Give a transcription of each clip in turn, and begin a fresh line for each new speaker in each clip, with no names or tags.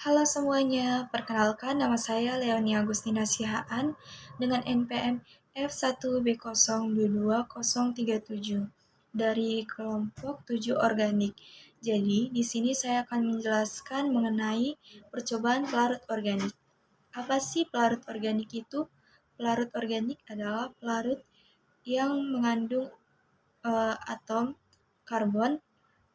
Halo semuanya, perkenalkan nama saya Leonia Agustina Sihaan dengan NPM F1B0220037 dari kelompok 7 organik. Jadi, di sini saya akan menjelaskan mengenai percobaan pelarut organik. Apa sih pelarut organik itu? Pelarut organik adalah pelarut yang mengandung atom karbon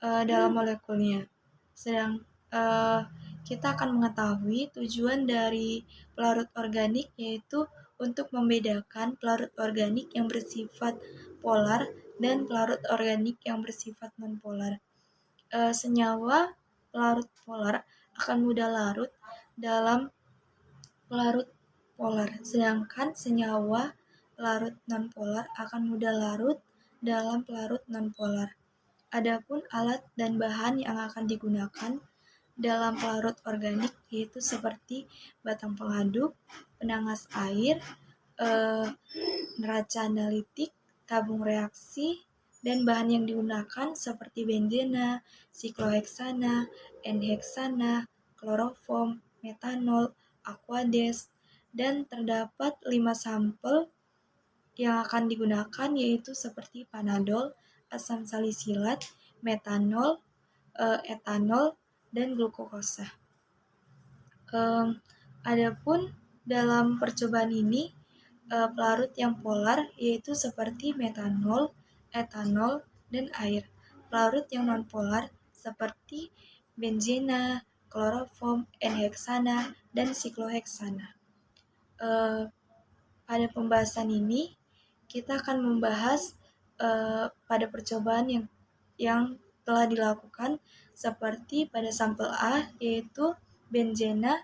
dalam molekulnya. Sedang uh, kita akan mengetahui tujuan dari pelarut organik yaitu untuk membedakan pelarut organik yang bersifat polar dan pelarut organik yang bersifat nonpolar. Senyawa pelarut polar akan mudah larut dalam pelarut polar, sedangkan senyawa pelarut nonpolar akan mudah larut dalam pelarut nonpolar. Adapun alat dan bahan yang akan digunakan dalam pelarut organik yaitu seperti batang pengaduk, penangas air, neraca analitik, tabung reaksi, dan bahan yang digunakan seperti benzena, sikloheksana, N-heksana, kloroform, metanol, aquades, dan terdapat 5 sampel yang akan digunakan yaitu seperti panadol, asam salisilat, metanol, etanol, dan glukosa. Adapun dalam percobaan ini pelarut yang polar yaitu seperti metanol, etanol, dan air. Pelarut yang nonpolar seperti benzena, kloroform, N-heksana, dan sikloheksana. Pada pembahasan ini kita akan membahas pada percobaan yang telah dilakukan seperti pada sampel A yaitu benzena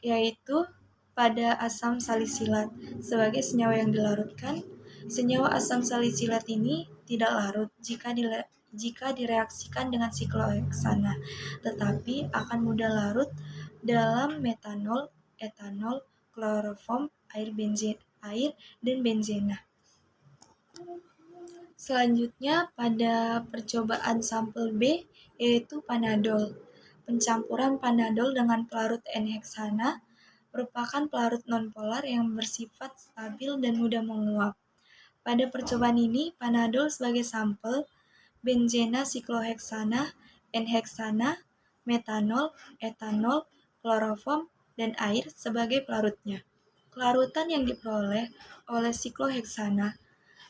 yaitu pada asam salisilat sebagai senyawa yang dilarutkan. Senyawa asam salisilat ini tidak larut jika direaksikan dengan sikloheksana, tetapi akan mudah larut dalam metanol, etanol, kloroform, air, dan benzena. Selanjutnya pada percobaan sampel B yaitu panadol. Pencampuran panadol dengan pelarut N-heksana merupakan pelarut nonpolar yang bersifat stabil dan mudah menguap. Pada percobaan ini, panadol sebagai sampel, benzena sikloheksana, N-heksana, metanol, etanol, kloroform, dan air sebagai pelarutnya. Kelarutan yang diperoleh oleh sikloheksana.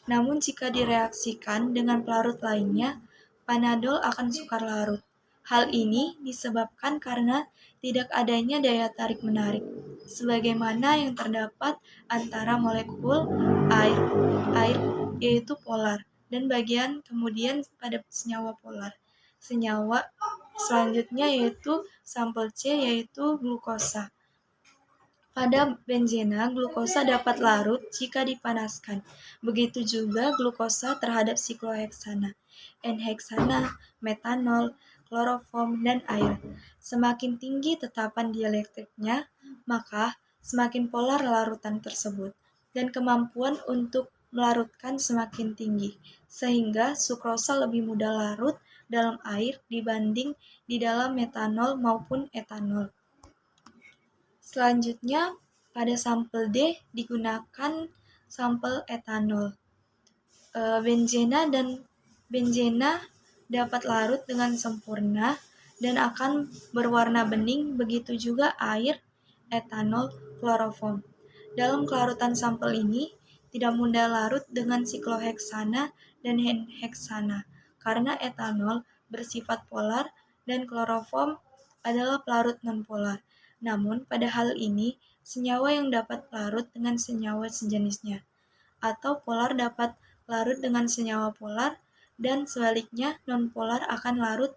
Namun jika direaksikan dengan pelarut lainnya, panadol akan sukar larut. Hal ini disebabkan karena tidak adanya daya tarik-menarik, sebagaimana yang terdapat antara molekul air yaitu polar, dan bagian kemudian pada senyawa polar. Senyawa selanjutnya yaitu sampel C yaitu glukosa. Pada benzena, glukosa dapat larut jika dipanaskan. Begitu juga glukosa terhadap sikloheksana, N-heksana, metanol, kloroform, dan air. Semakin tinggi tetapan dielektriknya, maka semakin polar larutan tersebut, dan kemampuan untuk melarutkan semakin tinggi, sehingga sukrosa lebih mudah larut dalam air dibanding di dalam metanol maupun etanol. Selanjutnya, pada sampel D digunakan sampel etanol. Benzena dapat larut dengan sempurna dan akan berwarna bening, begitu juga air, etanol, kloroform. Dalam kelarutan sampel ini tidak mudah larut dengan sikloheksana dan N-heksana karena etanol bersifat polar dan kloroform adalah pelarut nonpolar. Namun pada hal ini senyawa yang dapat larut dengan senyawa sejenisnya, atau polar dapat larut dengan senyawa polar, dan sebaliknya nonpolar akan larut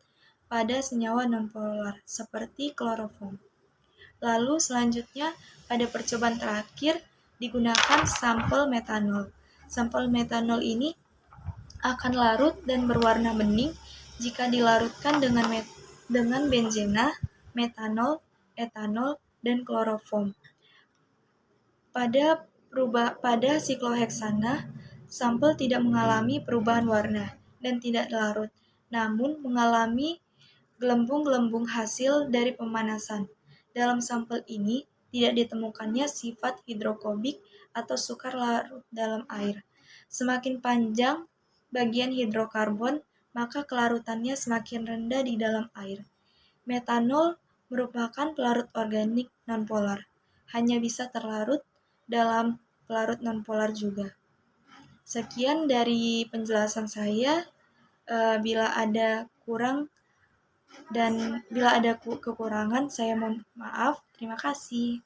pada senyawa nonpolar, seperti kloroform. Lalu selanjutnya pada percobaan terakhir digunakan sampel metanol. Sampel metanol ini akan larut dan berwarna bening jika dilarutkan dengan benzena, metanol, etanol, dan kloroform. Pada sikloheksana, sampel tidak mengalami perubahan warna dan tidak larut, namun mengalami gelembung-gelembung hasil dari pemanasan. Dalam sampel ini tidak ditemukannya sifat hidrofobik atau sukar larut dalam air. Semakin panjang bagian hidrokarbon, maka kelarutannya semakin rendah di dalam air. Metanol merupakan pelarut organik nonpolar, hanya bisa terlarut dalam pelarut nonpolar juga. Sekian dari penjelasan saya. Bila ada kurang dan bila ada kekurangan, saya mohon maaf. Terima kasih.